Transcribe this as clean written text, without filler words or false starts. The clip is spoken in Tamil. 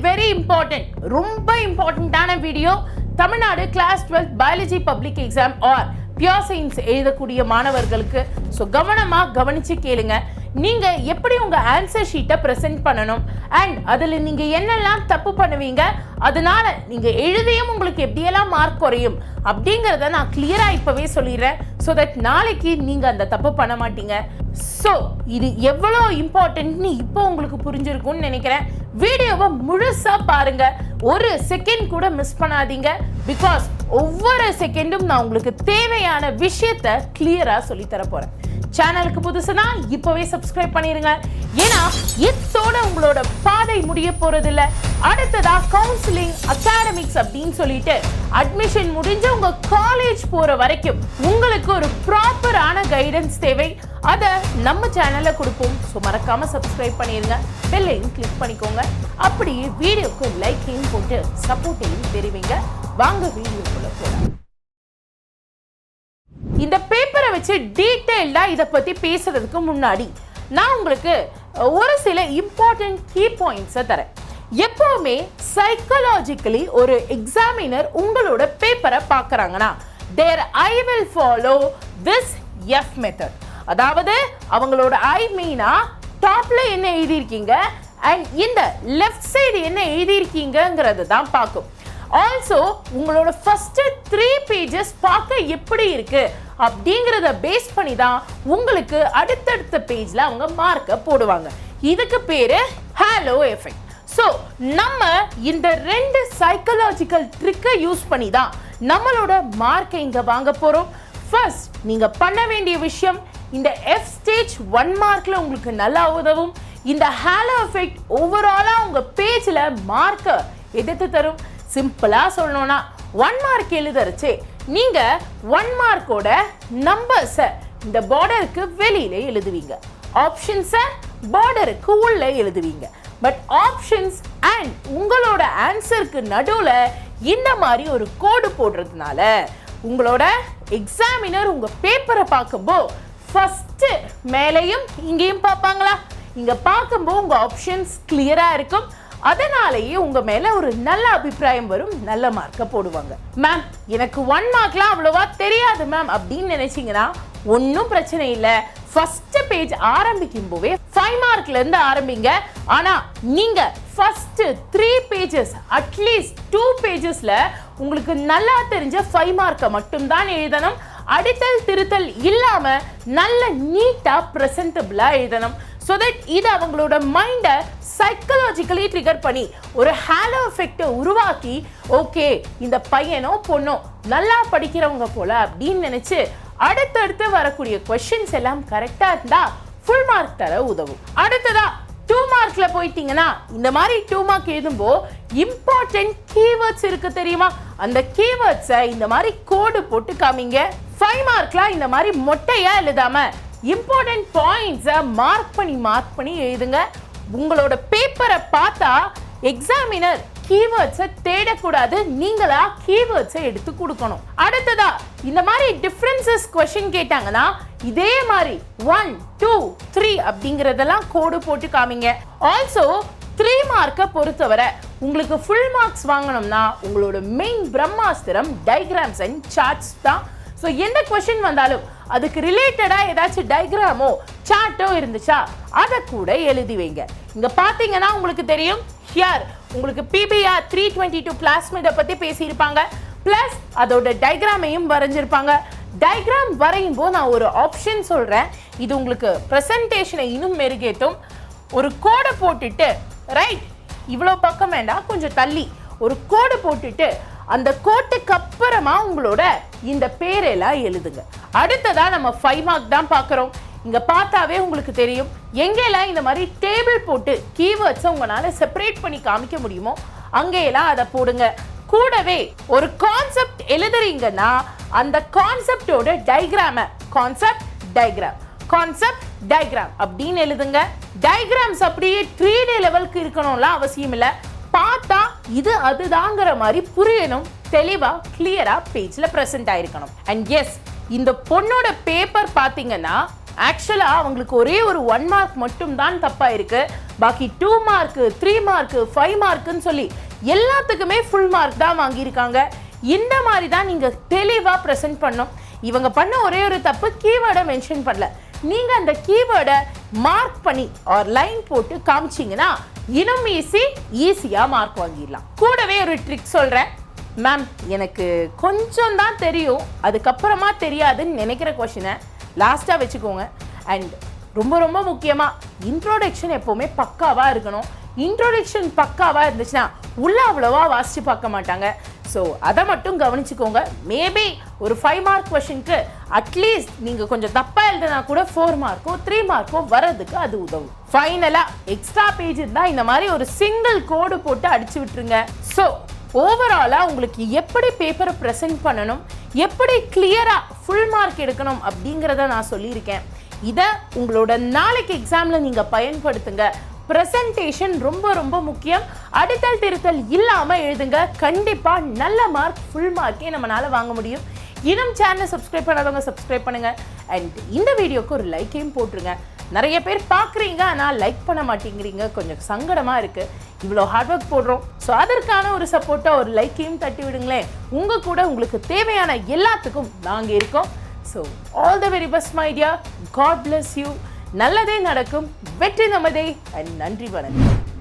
very important, ரொம்ப இம்பார்ட்டன்ட்டான video. Tamil Nadu class 12 biology public exam or pure science எழுதக்கூடிய மாணவர்களுக்கு ஸோ கவனிச்சு கேளுங்க. நீங்க எப்படி உங்க ஆன்சர் ஷீட்டை ப்ரெசென்ட் பண்ணணும் அண்ட் அதில் நீங்க என்னெல்லாம் தப்பு பண்ணுவீங்க, அதனால நீங்க எழுதியும் உங்களுக்கு எப்படியெல்லாம் மார்க் குறையும் அப்படிங்கிறத நான் கிளியரா இப்பவே சொல்லிடுறேன். ஸோ தட் நாளைக்கு நீங்க அந்த தப்பு பண்ண மாட்டீங்க. ஸோ இது எவ்வளோ இம்பார்ட்டன்ட்னு இப்போ உங்களுக்கு புரிஞ்சிருக்கும்னு நினைக்கிறேன். வீடியோவை முழுசா பாருங்க, ஒரு செகண்ட் கூட மிஸ் பண்ணாதீங்க. பிகாஸ் ஒவ்வொரு செகண்டும் நான் உங்களுக்கு தேவையான விஷயத்தை கிளியரா சொல்லி தர போறேன். சேனலுக்கு புதுசுனா இப்பவே சப்ஸ்கிரைப் பண்ணிருங்க. ஏன்னா இதோட உங்களோட பாதை முடிய போறது இல்ல. அடுத்ததா கவுன்சிலிங் அகாடமிக்ஸ் அப்படின்னு சொல்லிட்டு அட்மிஷன் முடிஞ்சு உங்க காலேஜ் போற வரைக்கும் உங்களுக்கு ஒரு ப்ராப்பரான கைடன்ஸ் தேவை. அதை நம்ம சேனல்ல கொடுப்போம். ஸோ மறக்காம சப்ஸ்கிரைப் பண்ணிருங்க, பெல்லையும் கிளிக் பண்ணிக்கோங்க. அப்படியே வீடியோக்கு லைக்கையும் போட்டு சப்போர்ட்டையும் தெரிவிங்க. வாங்க வீடியோக்குள்ள போலாம். இந்த பேப்பரை வச்சு டீட்டெயில்டா இதை பத்தி பேசுறதுக்கு முன்னாடி நான் உங்களுக்கு ஒரு சில இம்பார்ட்டன்ட் கீ பாயிண்ட்ஸை தரேன். எப்பவுமே சைக்காலஜிக்கலி ஒரு எக்ஸாமினர் உங்களோட பேப்பரை பார்க்கறாங்கன்னா their eye will follow this F method. அதாவது அவங்களோட ஐ மீனா டாப்ல என்ன எழுதியிருக்கீங்க அண்ட் இந்த லெஃப்ட் சைடு என்ன எழுதியிருக்கீங்கிறது தான் பார்க்கும். ஆல்சோ உங்களோட ஃபர்ஸ்ட் 3 பேஜஸ் பார்க்க எப்படி இருக்கு அப்படிங்கிறத பேஸ் பண்ணி தான் உங்களுக்கு அடுத்தடுத்த பேஜ்ல அவங்க மார்க்கை போடுவாங்க. இதுக்கு பேரு ஹாலோ எஃபெக்ட். ஸோ நம்ம இந்த 2 சைக்காலஜிக்கல் ட்ரிக்கை யூஸ் பண்ணி தான் நம்மளோட மார்க்கை இங்க வாங்க போறோம். ஃபர்ஸ்ட் நீங்க பண்ண வேண்டிய விஷயம், இந்த எஃப் ஸ்டேஜ் 1 மார்க்ல உங்களுக்கு நல்லா உதவும். இந்த ஹாலோ எஃபெக்ட் ஓவராலா உங்க பேஜ்ல மார்க்கை எடுத்து தரும். சிம்பிளா சொல்லணும்னா 1 மார்க் எழுதுறச்சு நீங்க 1 மார்க்கோட நம்பர்ஸை இந்த பார்டருக்கு வெளியில எழுதுவீங்க, ஆப்ஷன்ஸை பார்டருக்கு உள்ள எழுதுவீங்க. பட் ஆப்ஷன்ஸ் அண்ட் உங்களோட ஆன்சருக்கு நடுவுல இந்த மாதிரி ஒரு கோடு போடுறதுனால உங்களோட எக்ஸாமினர் உங்க பேப்பரை பார்க்கும்போது ஃபர்ஸ்ட் மேலையும் இங்கேயும் பார்ப்பாங்களா, இங்க பார்க்கும்போது உங்க ஆப்ஷன்ஸ் கிளியரா இருக்கும். அதனாலேயே உங்க மேல ஒரு நல்ல அபிப்பிராயம் வரும், நல்ல மார்க்க போடுவாங்க. மேம் எனக்கு 1 மார்க்லாம் அவ்வளவா தெரியாது மேம் அப்படின்னு நினைச்சீங்கன்னா ஒன்றும் பிரச்சனை இல்லை. ஃபர்ஸ்ட் பேஜ் ஆரம்பிக்கும் போதே 5 மார்க்ல இருந்து ஆரம்பிங்க. ஆனா நீங்க ஃபர்ஸ்ட் 3 பேஜஸ் அட்லீஸ்ட் 2 பேஜஸ்ல உங்களுக்கு நல்லா தெரிஞ்ச 5 மார்க்கை மட்டும் தான் எழுதணும். அடித்தல் திருத்தல் இல்லாம நல்ல நீட்டா பிரசன்டபிளா எழுதணும். ஸோ தட் இது அவங்களோட மைண்டை சைக்காலஜிக்கலி ட்ரிகர் பண்ணி ஒரு ஹாலோ எஃபெக்டை உருவாக்கி ஓகே இந்த பையனோ பொண்ணோ நல்லா படிக்கிறவங்க போல அப்படின்னு நினைச்சு அடுத்தடுத்து வரக்கூடிய கொஸ்டின்ஸ் எல்லாம் கரெக்டா இருந்தா ஃபுல் மார்க் தர உதவும். அடுத்ததா 2 மார்க்ல போயிட்டீங்கன்னா இந்த மாதிரி 2 மார்க் எழுதும்போ இம்பார்ட்டன்ட் கீவேர்ட்ஸ் இருக்கு தெரியுமா, அந்த கீவேர்ட்ஸை இந்த மாதிரி கோடு போட்டு காமிங்க. 5 மார்க்ல இந்த மாதிரி மொட்டையா எழுதாம இம்பார்ட்டன்ட் பாயிண்ட்ஸை மார்க் பண்ணி எழுதுங்க. உங்களோட பேப்பரை பார்த்தா எக்ஸாமினர் கீவேர்ட்ஸை தேடக்கூடாது, நீங்களா கீவேர்ட்ஸை எடுத்து கொடுக்கணும். அடுத்ததா இந்த மாதிரி டிஃபரன்சஸ் கொஸ்டின் கேட்டாங்கன்னா இதே மாதிரி 1, 2, 3 அப்படிங்கறதெல்லாம் கோடு போட்டு காமிங்க. ஆல்சோ 3 மார்க்கை பொறுத்தவரை உங்களுக்கு ஃபுல் மார்க்ஸ் வாங்கணும்னா உங்களோட main Brahmastra diagrams and charts தான். ஸோ எந்த கொஸ்டின் வந்தாலும் அதுக்கு ரிலேட்டடா ஏதாச்சும் டயக்ராமோ சார்ட்டோ இருந்துச்சா அதை கூட எழுதி வைங்க. இங்க பாத்தீங்கன்னா உங்களுக்கு தெரியும், ஹியர் உங்களுக்கு PBR 322 பிளாஸ்மிடை பத்தி பேசியிருப்பாங்க, பிளஸ் அதோட டயக்ராமையும் வரைஞ்சிருப்பாங்க. டயக்ராம் வரையும் போது நான் ஒரு ஆப்ஷன் சொல்றேன், இது உங்களுக்கு பிரசன்டேஷனை இன்னும் மெருகேற்றும். ஒரு கோடை போட்டுட்டு ரைட் இவ்வளோ பக்கம் வேண்டாம், கொஞ்சம் தள்ளி ஒரு கோடு போட்டுட்டு அந்த கோட்டுக்கு அப்புறமா உங்களோட இந்த பேரெல்லாம் எழுதுங்க. அடுத்ததா நம்ம 5 மார்க் தான் பார்க்குறோம். இங்க பார்த்தாவே உங்களுக்கு தெரியும், எங்கெல்லாம் இந்த மாதிரி டேபிள் போட்டு கீவேர்ட்ஸை உங்களால செப்பரேட் பண்ணி காமிக்க முடியுமோ அங்கெல்லாம் அதை போடுங்க. கூடவே ஒரு கான்செப்ட் எழுதுறீங்கன்னா அந்த கான்செப்டோட டயக்ராமை கான்செப்ட் டயக்ராம் அப்படின்னு எழுதுங்க. டயக்ராம்ஸ் அப்படியே 3D லெவலுக்கு இருக்கணும்லாம் அவசியம் இல்லை, பார்த்தா இது அதுதாங்கிற மாதிரி புரியணும், தெளிவா கிளியரா பேஜ்ல பிரசன்ட் ஆயிருக்கணும். அண்ட் எஸ் இந்த பொண்ணோட பேப்பர் பாத்தீங்கன்னா ஆக்சுவலாக அவங்களுக்கு ஒரே ஒரு 1 மார்க் மட்டும் தான் தப்பாக இருக்கு. பாக்கி 2 மார்க்கு 3 மார்க்கு 5 மார்க்குன்னு சொல்லி எல்லாத்துக்குமே ஃபுல் மார்க் தான் வாங்கியிருக்காங்க. இந்த மாதிரி தான் நீங்கள் தெளிவாக ப்ரெசென்ட் பண்ணணும். இவங்க பண்ண ஒரே ஒரு தப்பு, கீவேர்டை மென்ஷன் பண்ணல. நீங்கள் அந்த கீவேர்டை மார்க் பண்ணி ஒரு லைன் போட்டு காமிச்சிங்கன்னா இன்னும் ஈஸியாக மார்க் வாங்கிடலாம். கூடவே ஒரு ட்ரிக் சொல்கிறேன் மேம், எனக்கு கொஞ்சம் தான் தெரியும், அதுக்கப்புறமா தெரியாதுன்னு நினைக்கிற கொஷினை லாஸ்ட்டாக வச்சுக்கோங்க. அண்ட் ரொம்ப ரொம்ப முக்கியமாக இன்ட்ரோடக்ஷன் எப்போவுமே பக்காவாக இருக்கணும். இன்ட்ரோடக்ஷன் பக்காவாக இருந்துச்சுன்னா உள்ள அவ்வளோவா வாசித்து பார்க்க மாட்டாங்க. ஸோ அதை மட்டும் கவனிச்சுக்கோங்க. மேபி ஒரு 5 மார்க் கொஷனுக்கு அட்லீஸ்ட் நீங்கள் கொஞ்சம் தப்பாக எழுதுனா கூட 4 மார்க்கோ 3 மார்க்கோ வர்றதுக்கு அது உதவும். ஃபைனலாக எக்ஸ்ட்ரா பேஜ் இருந்தால் இந்த மாதிரி ஒரு சிங்கிள் கோடு போட்டு அடிச்சு விட்டுருங்க. ஸோ ஓவராலாக உங்களுக்கு எப்படி பேப்பரை ப்ரெசென்ட் பண்ணணும், எப்படி கிளியராக ஃபுல் மார்க் எடுக்கணும் அப்படிங்கிறத நான் சொல்லியிருக்கேன். இதை உங்களோட நாளைக்கு எக்ஸாமில் நீங்கள் பயன்படுத்துங்க. ப்ரெசன்டேஷன் ரொம்ப ரொம்ப முக்கியம். அடுத்தல் திருத்தல் இல்லாமல் எழுதுங்க. கண்டிப்பாக நல்ல மார்க், ஃபுல் மார்க்கே நம்மளால் வாங்க முடியும். இன்னும் சேனலை சப்ஸ்கிரைப் பண்ணாதவங்க சப்ஸ்கிரைப் பண்ணுங்கள். அண்ட் இந்த வீடியோக்கு ஒரு லைக்கையும் போட்டுருங்க. நிறைய பேர் பார்க்குறீங்க ஆனால் லைக் பண்ண மாட்டேங்கிறீங்க, கொஞ்சம் சங்கடமாக இருக்குது. இவ்வளோ ஹார்ட் ஒர்க் போடுறோம். ஸோ அதற்கான ஒரு சப்போர்ட்டாக ஒரு லைக்கையும் தட்டி விடுங்களேன். உங்கள் கூட உங்களுக்கு தேவையான எல்லாத்துக்கும் நாங்கள் இருக்கோம். So all the very best my dear. God bless you. நல்லதே நடக்கும், வெற்றி நமதே. அண்ட் நன்றி, வணக்கம்.